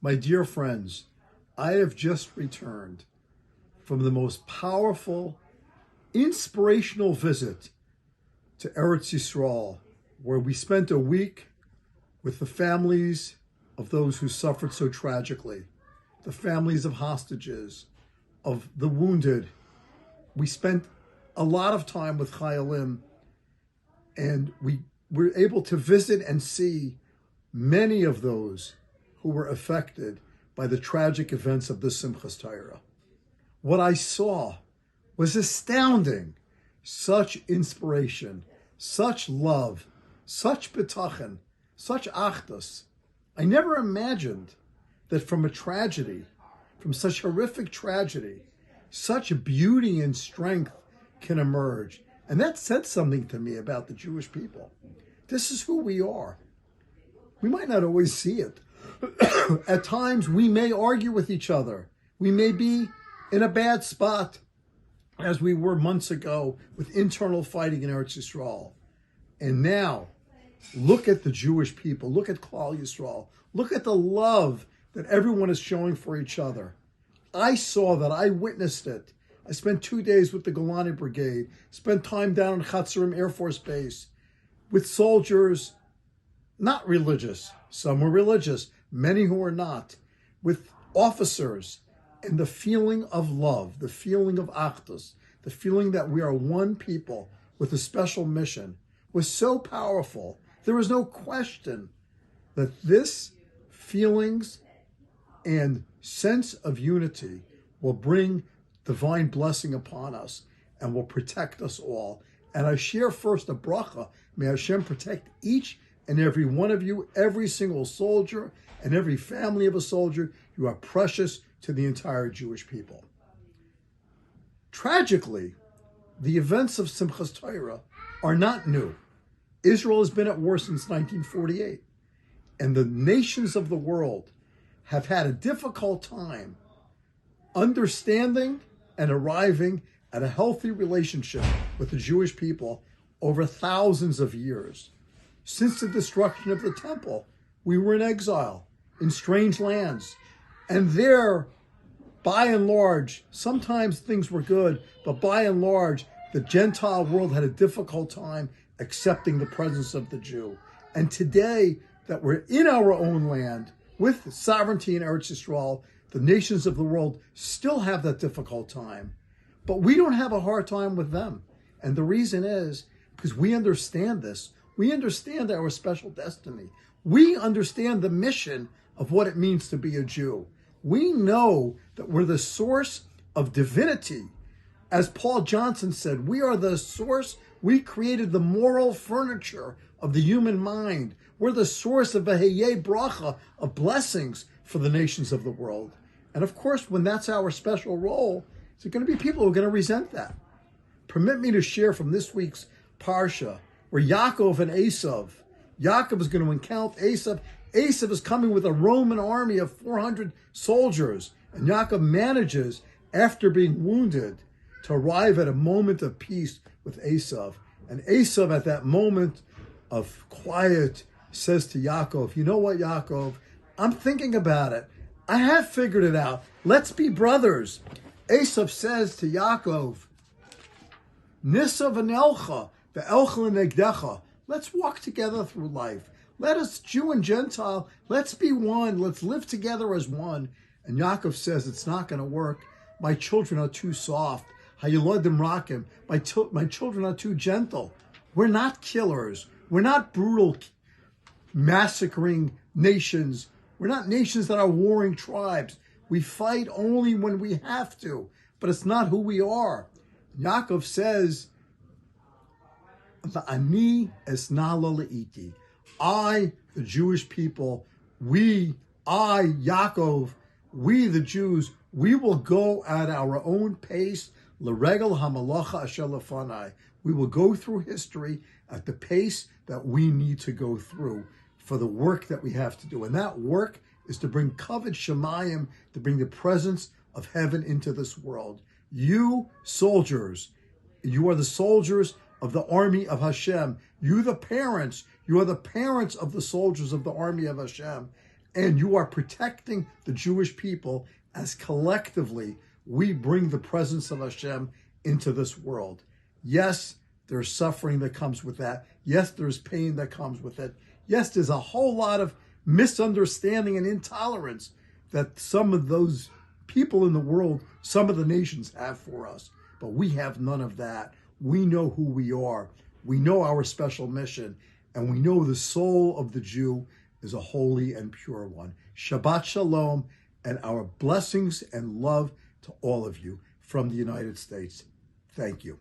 My dear friends, I have just returned from the most powerful, inspirational visit to Eretz Yisrael, where we spent a week with the families of those who suffered so tragically, the families of hostages, of the wounded. We spent a lot of time with Chayalim, and we were able to visit and see many of those who were affected by the tragic events of the Simchas Torah. What I saw was astounding. Such inspiration, such love, such bitachon, such achdus. I never imagined that from a tragedy, from such horrific tragedy, such beauty and strength can emerge. And that said something to me about the Jewish people. This is who we are. We might not always see it. At times, we may argue with each other. We may be in a bad spot, as we were months ago with internal fighting in Eretz Yisrael. And now, look at the Jewish people. Look at Klal Yisrael. Look at the love that everyone is showing for each other. I saw that. I witnessed it. I spent 2 days with the Golani Brigade, spent time down in Chatzerim Air Force Base with soldiers, not religious. Some were religious, many who were not, with officers, and the feeling of love, the feeling of achdus, the feeling that we are one people with a special mission was so powerful. There was no question that this feelings and sense of unity will bring divine blessing upon us and will protect us all. And I share first a bracha. May Hashem protect each and every one of you, every single soldier and every family of a soldier. You are precious to the entire Jewish people. Tragically, the events of Simchas Torah are not new. Israel has been at war since 1948, and the nations of the world have had a difficult time understanding and arriving at a healthy relationship with the Jewish people over thousands of years. Since the destruction of the temple, we were in exile in strange lands. And there, by and large, sometimes things were good, but by and large, the Gentile world had a difficult time accepting the presence of the Jew. And today, that we're in our own land, with sovereignty in Eretz Yisrael, the nations of the world still have that difficult time. But we don't have a hard time with them. And the reason is because we understand this. We understand our special destiny. We understand the mission of what it means to be a Jew. We know that we're the source of divinity. As Paul Johnson said, we are the source. We created the moral furniture of the human mind. We're the source of a heyeh bracha, of blessings for the nations of the world. And of course, when that's our special role, there's going to be people who are going to resent that. Permit me to share from this week's Parsha, where Yaakov and Esav, Yaakov is going to encounter Esav. Esav is coming with a Roman army of 400 soldiers. And Yaakov manages, after being wounded, to arrive at a moment of peace with Esav. And Esav, at that moment of quiet, says to Yaakov, you know what, Yaakov? I'm thinking about it. I have figured it out. Let's be brothers. Esav says to Yaakov, Nisa v'nelcha, ve'elcha l'negdecha. Let's walk together through life. Let us, Jew and Gentile, let's be one. Let's live together as one. And Yaakov says, it's not going to work. My children are too soft. Hayolodim rakim. My children are too gentle. We're not killers. We're not brutal, massacring nations. We're not nations that are warring tribes. We fight only when we have to, but it's not who we are. Yaakov says, Ani esnala le'iti. I, the Jewish people, Yaakov, we, the Jews, we will go at our own pace. L'regel hamalacha asher lefanai. We will go through history at the pace that we need to go through for the work that we have to do. And that work is to bring kavod shemayim, to bring the presence of heaven into this world. You soldiers, you are the soldiers of the army of Hashem. You the parents, you are the parents of the soldiers of the army of Hashem. And you are protecting the Jewish people as collectively we bring the presence of Hashem into this world. Yes, there's suffering that comes with that. Yes, there's pain that comes with it. Yes, there's a whole lot of misunderstanding and intolerance that some of those people in the world, some of the nations have for us. But we have none of that. We know who we are. We know our special mission. And we know the soul of the Jew is a holy and pure one. Shabbat Shalom, and our blessings and love to all of you from the United States. Thank you.